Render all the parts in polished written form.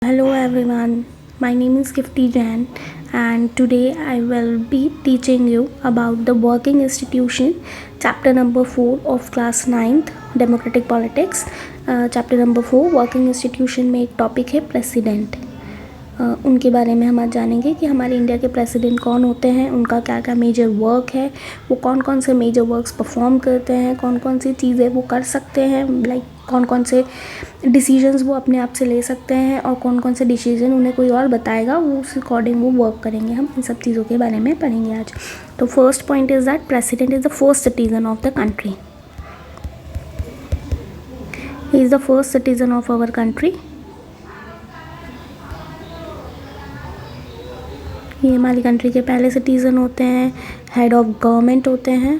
Hello everyone, my name is Kifty Jain and today I will be teaching you about the working institution chapter number 4 of class 9th democratic politics. Chapter number 4 working institution में एक topic है president. उनके बारे में हम आज जानेंगे कि हमारे इंडिया के प्रेसिडेंट कौन होते हैं, उनका क्या क्या मेजर वर्क है, वो कौन कौन से मेजर वर्क्स परफॉर्म करते हैं, कौन कौन सी चीज़ें वो कर सकते हैं, लाइक कौन कौन से डिसीजंस वो अपने आप से ले सकते हैं और कौन कौन से डिसीजन उन्हें कोई और बताएगा वो उस अकॉर्डिंग वो वर्क करेंगे। हम इन सब चीज़ों के बारे में पढ़ेंगे आज। तो first point is that president is the first citizen of the country. He is the first citizen of our country. ये हमारी कंट्री के पहले सिटीज़न होते हैं। हेड ऑफ गवर्नमेंट होते हैं,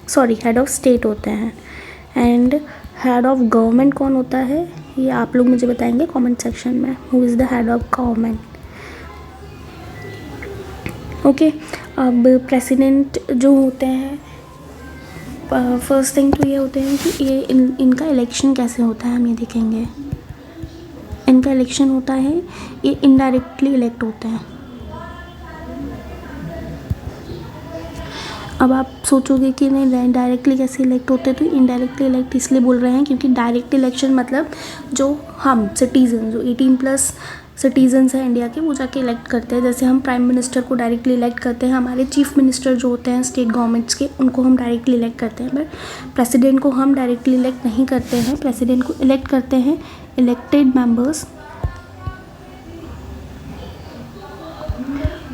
सॉरी हेड ऑफ स्टेट होते हैं। एंड हेड ऑफ गवर्नमेंट कौन होता है ये आप लोग मुझे बताएंगे कमेंट सेक्शन में, who is the head of government. Okay, अब प्रेसिडेंट जो होते हैं फर्स्ट थिंग तो ये होते हैं कि ये इनका इलेक्शन कैसे होता है हम ये देखेंगे। इनका इलेक्शन होता है, ये इनडायरेक्टली इलेक्ट होते हैं। अब आप सोचोगे कि नहीं डायरेक्टली कैसे इलेक्ट होते हैं, तो इनडायरेक्टली इलेक्ट इसलिए बोल रहे हैं क्योंकि डायरेक्ट इलेक्शन मतलब जो हम सिटीजन जो 18+ सिटीजन्स हैं इंडिया के वो जाके इलेक्ट करते हैं। जैसे हम प्राइम मिनिस्टर को डायरेक्टली इलेक्ट करते हैं, हमारे चीफ मिनिस्टर जो होते हैं स्टेट गवर्नमेंट्स के उनको हम डायरेक्टली इलेक्ट करते हैं, बट प्रेसिडेंट को हम डायरेक्टली इलेक्ट नहीं करते हैं। प्रेसिडेंट को इलेक्ट करते हैं elected members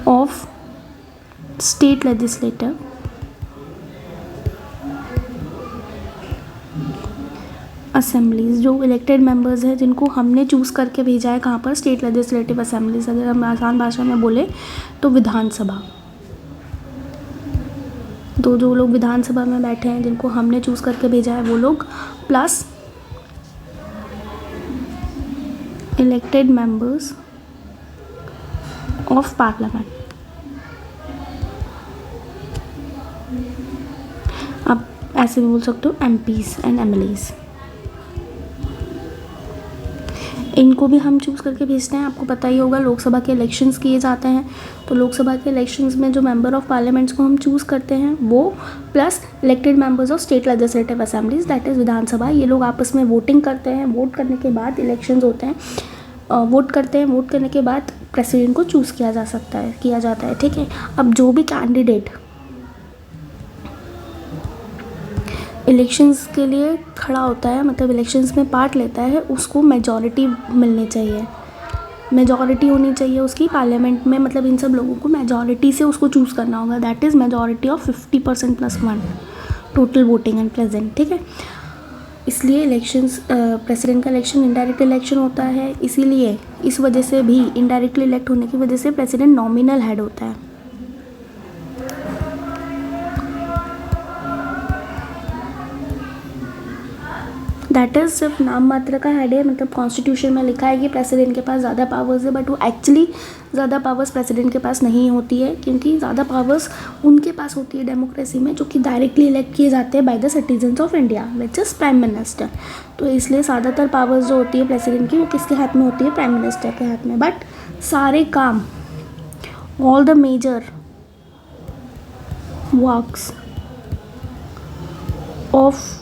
of state legislative assemblies. जो इलेक्टेड मेंबर्स हैं जिनको हमने चूज़ करके भेजा है कहाँ पर, स्टेट लेजिस्लेटिव असेंबलीज। अगर हम आसान भाषा में बोले तो विधानसभा। तो जो लोग विधानसभा में बैठे हैं जिनको हमने चूज़ करके भेजा है वो लोग, plus elected members of parliament. आप ऐसे भी बोल सकते हो एमपीज एंड एमएलएज। इनको भी हम चूज़ करके भेजते हैं। आपको पता ही होगा लोकसभा के इलेक्शंस किए जाते हैं, तो लोकसभा के इलेक्शंस में जो मेंबर ऑफ पार्लियामेंट्स को हम चूज़ करते हैं वो plus elected members of state legislative assemblies that is Vidhan Sabha. ये लोग आपस में वोटिंग करते हैं। वोट करने के बाद इलेक्शंस होते हैं, वोट करते हैं। वोट करने के बाद प्रेसिडेंट को चूज़ किया जाता है। ठीक है, अब जो भी कैंडिडेट इलेक्शंस के लिए खड़ा होता है, मतलब इलेक्शंस में पार्ट लेता है, उसको मेजॉरिटी मिलनी चाहिए, मेजॉरिटी होनी चाहिए उसकी पार्लियामेंट में। मतलब इन सब लोगों को मेजॉरिटी से उसको चूज़ करना होगा, that is majority of 50% + 1 total voting and present. ठीक है, इसलिए इलेक्शंस प्रेसिडेंट का इलेक्शन इनडायरेक्ट इलेक्शन होता है। इसीलिए इस वजह से भी इनडायरेक्टली इलेक्ट होने की वजह से प्रेसिडेंट नॉमिनल हेड होता है। दैट इज़ सिर्फ नाम मात्र का हेड है। मतलब कॉन्स्टिट्यूशन में लिखा है कि प्रेसिडेंट के पास ज़्यादा पावर्स है, बट वो एक्चुअली ज़्यादा पावर्स प्रेसिडेंट के पास नहीं होती है, क्योंकि ज़्यादा पावर्स उनके पास होती है डेमोक्रेसी में जो कि डायरेक्टली इलेक्ट किए जाते हैं by the citizens of India which is prime minister. तो इसलिए ज़्यादातर पावर्स जो होती है प्रेसिडेंट की वो किसके हाथ में होती है, प्राइम मिनिस्टर के हाथ में। बट सारे काम, all the major works of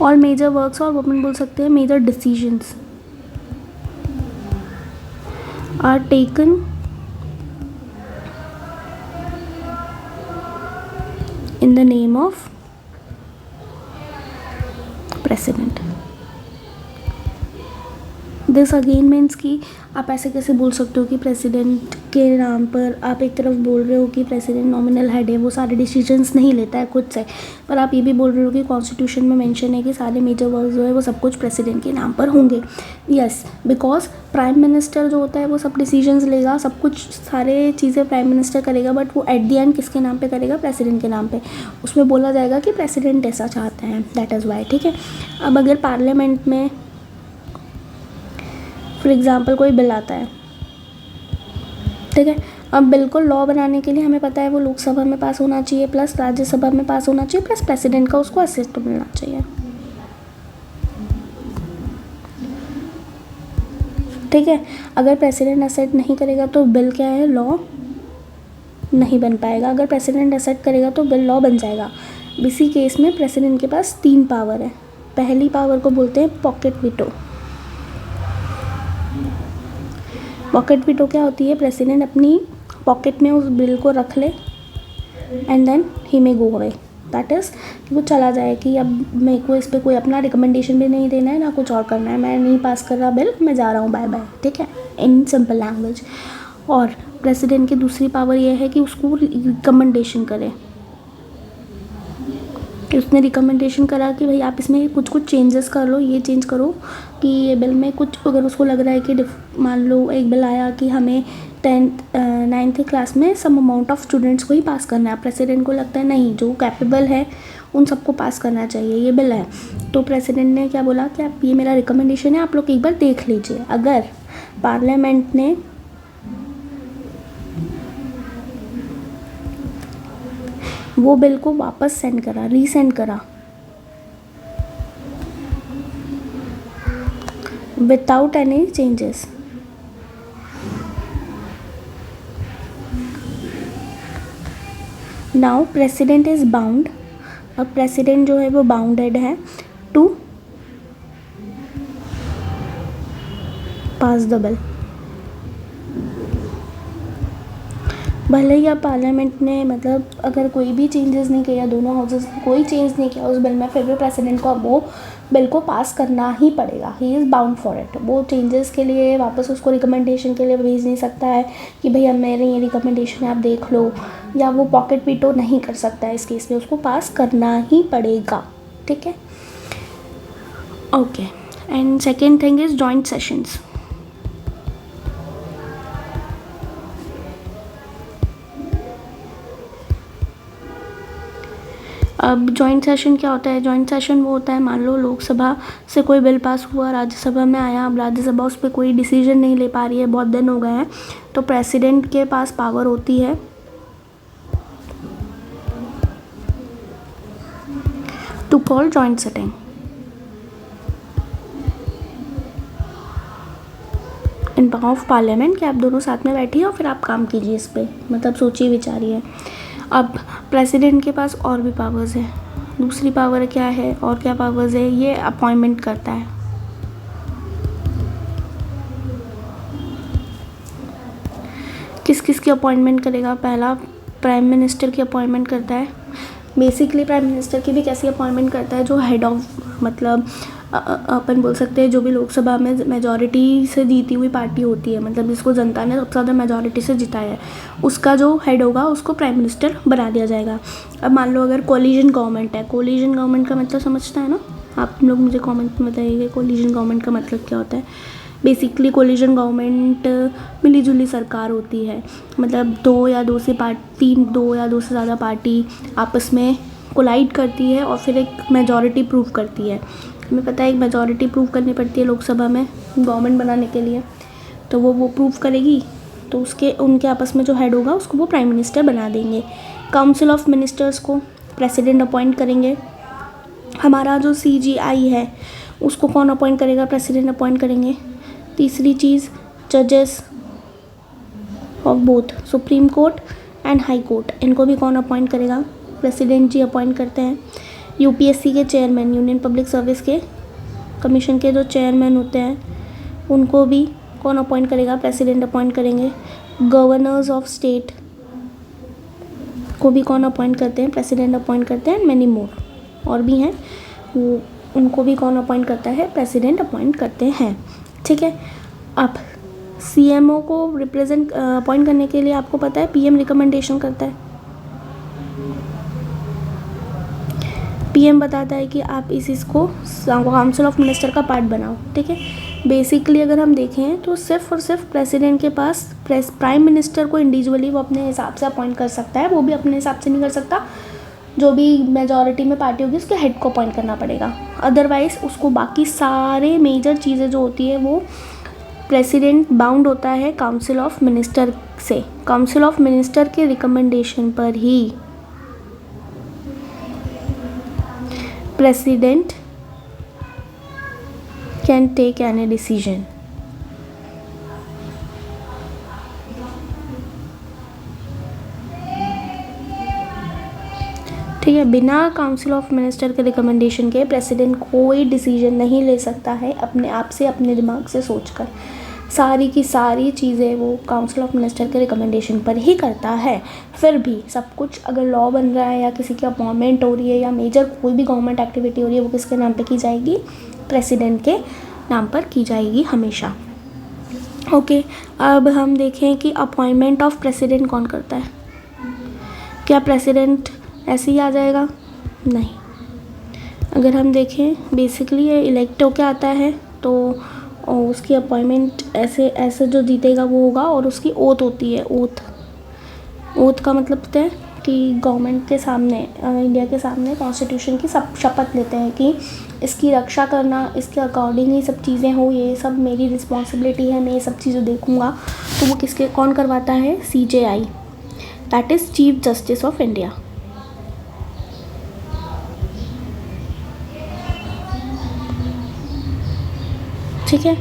और मेजर वर्क्स और अपन बोल सकते हैं major decisions are taken in the name of president. This again means कि आप ऐसे कैसे बोल सकते हो कि प्रेसिडेंट के नाम पर आप एक तरफ बोल रहे हो कि प्रेसिडेंट नॉमिनल हेड है, वो सारे डिसीजंस नहीं लेता है खुद से, पर आप ये भी बोल रहे हो कि कॉन्स्टिट्यूशन में मेंशन है कि सारे मेजर वर्क जो है वो सब कुछ प्रेसिडेंट के नाम पर होंगे। यस, बिकॉज प्राइम मिनिस्टर जो होता है वो सब डिसीजंस लेगा, सब कुछ सारे चीज़ें प्राइम मिनिस्टर करेगा, बट वो एट द एंड किसके नाम पे करेगा, प्रेसिडेंट के नाम पे। उसमें बोला जाएगा कि प्रेसिडेंट ऐसा चाहते हैं, दैट इज़ वाई। ठीक है, अब अगर पार्लियामेंट में फॉर एग्ज़ाम्पल कोई बिल आता है, ठीक है, अब बिल को लॉ बनाने के लिए हमें पता है वो लोकसभा में पास होना चाहिए, प्लस राज्यसभा में पास होना चाहिए, प्लस प्रेसिडेंट का उसको असिस्ट मिलना चाहिए। ठीक है। अगर प्रेसिडेंट एक्सेप्ट नहीं करेगा तो बिल क्या है, लॉ नहीं बन पाएगा। अगर प्रेसिडेंट एक्सेप्ट करेगा तो बिल लॉ बन जाएगा। इसी केस में प्रेसिडेंट के पास 3 पावर है। पहली पावर को बोलते हैं पॉकेट वीटो। पॉकेट वीटो क्या होती है, प्रेसिडेंट अपनी पॉकेट में उस बिल को रख ले and then he may go away, that is वो चला जाए कि अब मेरे को इस पर कोई अपना रिकमेंडेशन भी नहीं देना है, ना कुछ और करना है, मैं नहीं पास कर रहा बिल, मैं जा रहा हूँ, बाय बाय। ठीक है, इन सिंपल लैंग्वेज। और प्रेसिडेंट की दूसरी पावर ये है कि उसको रिकमेंडेशन करे। उसने रिकमेंडेशन करा कि भाई आप इसमें कुछ कुछ चेंजेस कर लो, ये चेंज करो कि ये बिल में कुछ, अगर उसको लग रहा है कि मान लो एक बिल आया कि हमें 9th क्लास में सम अमाउंट ऑफ स्टूडेंट्स को ही पास करना है। प्रेसिडेंट को लगता है नहीं, जो कैपेबल है उन सबको पास करना चाहिए, ये बिल है। तो प्रेसिडेंट ने क्या बोला कि आप, ये मेरा रिकमेंडेशन है, आप लोग एक बार देख लीजिए। अगर पार्लियामेंट ने वो बिल को वापस सेंड करा, रीसेंड करा without any changes, now president is bound. अब प्रेसिडेंट जो है वो बाउंडेड है टू पास द बिल। भले ही अब पार्लियामेंट ने मतलब अगर कोई भी चेंजेस नहीं किया, दोनों हाउसेस ने कोई चेंज नहीं किया उस बिल में, फिर भी प्रेसिडेंट को अब वो बिल को पास करना ही पड़ेगा। He is bound for it. वो चेंजेस के लिए वापस उसको रिकमेंडेशन के लिए भेज नहीं सकता है कि भाई अब मेरे ये रिकमेंडेशन है आप देख लो, या वो पॉकेट वीटो नहीं कर सकता है। इस केस में उसको पास करना ही पड़ेगा। ठीक है, okay. And second thing is joint sessions. अब जॉइंट सेशन क्या होता है? जॉइंट सेशन वो होता है, मान लो लोकसभा से कोई बिल पास हुआ, राज्यसभा में आया, अब राज्यसभा उस पर कोई डिसीजन नहीं ले पा रही है, बहुत दिन हो गए हैं, तो प्रेसिडेंट के पास पावर होती है to call joint sitting in of parliament, कि आप दोनों साथ में बैठिए और फिर आप काम कीजिए इस पर, मतलब सोचिए विचारिए। अब प्रेसिडेंट के पास और भी पावर्स है। दूसरी पावर क्या है और क्या पावर्स है? ये अपॉइंटमेंट करता है। किस किस की अपॉइंटमेंट करेगा? पहला, प्राइम मिनिस्टर की अपॉइंटमेंट करता है। बेसिकली प्राइम मिनिस्टर की भी कैसी अपॉइंटमेंट करता है? जो हेड ऑफ, मतलब अपन बोल सकते हैं जो भी लोकसभा में मेजॉरिटी से जीती हुई पार्टी होती है, मतलब जिसको जनता ने सबसे ज़्यादा मेजॉरिटी से जिताया है, उसका जो हेड होगा उसको प्राइम मिनिस्टर बना दिया जाएगा। अब मान लो अगर कोलिजन गवर्नमेंट है, कोलिजन गवर्नमेंट का मतलब समझता है ना आप लोग? मुझे कमेंट में बताइए कोलिजन गवर्नमेंट का मतलब क्या होता है। बेसिकली कोलिजन गवर्नमेंट मिलीजुली सरकार होती है, मतलब दो या दो से ज़्यादा पार्टी आपस में कोलाइड करती है और फिर एक मेजॉरिटी प्रूव करती है। हमें पता है एक मेजॉरिटी प्रूव करनी पड़ती है लोकसभा में गवर्नमेंट बनाने के लिए, तो वो प्रूव करेगी, तो उनके आपस में जो हेड होगा उसको वो प्राइम मिनिस्टर बना देंगे। काउंसिल ऑफ मिनिस्टर्स को प्रेसिडेंट अपॉइंट करेंगे। हमारा जो CGI है उसको कौन अपॉइंट करेगा? प्रेसिडेंट अपॉइंट करेंगे। तीसरी चीज़, जजेस of both supreme court and high court, इनको भी कौन अपॉइंट करेगा? प्रेसिडेंट जी अपॉइंट करते हैं। UPSC के चेयरमैन, यूनियन पब्लिक सर्विस के कमीशन के जो चेयरमैन होते हैं, उनको भी कौन अपॉइंट करेगा? प्रेसिडेंट अपॉइंट करेंगे। गवर्नर्स ऑफ स्टेट को भी कौन अपॉइंट करते हैं? प्रेसिडेंट अपॉइंट करते हैं। मैनी मोर और भी हैं, वो उनको भी कौन अपॉइंट करता है? प्रेसिडेंट अपॉइंट करते हैं। ठीक है, अब CMO को रिप्रेजेंट अपॉइंट करने के लिए आपको पता है PM रिकमेंडेशन करता है। PM बताता है कि आप इसको काउंसिल ऑफ मिनिस्टर का पार्ट बनाओ। ठीक है, बेसिकली अगर हम देखें तो सिर्फ और सिर्फ प्रेसिडेंट के पास प्राइम मिनिस्टर को इंडिविजुअली वो अपने हिसाब से अपॉइंट कर सकता है, वो भी अपने हिसाब से नहीं कर सकता, जो भी मेजॉरिटी में पार्टी होगी उसके हेड को अपॉइंट करना पड़ेगा। अदरवाइज़ उसको बाकी सारे मेजर चीज़ें जो होती है वो प्रेसिडेंट बाउंड होता है काउंसिल ऑफ मिनिस्टर से। काउंसिल ऑफ मिनिस्टर के रिकमेंडेशन पर ही president can take any decision. ठीक है, बिना काउंसिल ऑफ मिनिस्टर के रिकमेंडेशन के प्रेसिडेंट कोई डिसीजन नहीं ले सकता है अपने आप से, अपने दिमाग से सोचकर। सारी की सारी चीज़ें वो काउंसिल ऑफ मिनिस्टर के रिकमेंडेशन पर ही करता है। फिर भी सब कुछ अगर लॉ बन रहा है या किसी की अपॉइंटमेंट हो रही है या मेजर कोई भी गवर्नमेंट एक्टिविटी हो रही है, वो किसके नाम पे की जाएगी? प्रेसिडेंट के नाम पर की जाएगी हमेशा। ओके, अब हम देखें कि अपॉइंटमेंट ऑफ प्रेसिडेंट कौन करता है। क्या प्रेसिडेंट ऐसे ही आ जाएगा? नहीं। अगर हम देखें बेसिकली ये इलेक्ट होकर आता है, तो उसकी अपॉइंटमेंट ऐसे जो जीतेगा वो होगा, और उसकी ओथ होती है। ओथ का मतलब होता है कि गवर्नमेंट के सामने, इंडिया के सामने कॉन्स्टिट्यूशन की सब शपथ लेते हैं कि इसकी रक्षा करना, इसके अकॉर्डिंग ही सब चीज़ें हो, ये सब मेरी रिस्पॉन्सिबिलिटी है, मैं ये सब चीज़ें देखूँगा। तो वो कौन करवाता है? CJI, that is chief justice of India. ठीक है,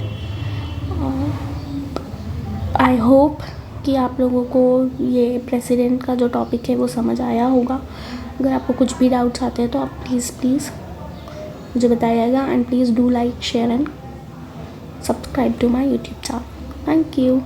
आई होप कि आप लोगों को ये प्रेसिडेंट का जो टॉपिक है वो समझ आया होगा। अगर आपको कुछ भी डाउट्स आते हैं तो आप प्लीज़ मुझे बताइएगा, and please do like, share and subscribe to my YouTube channel. Thank you.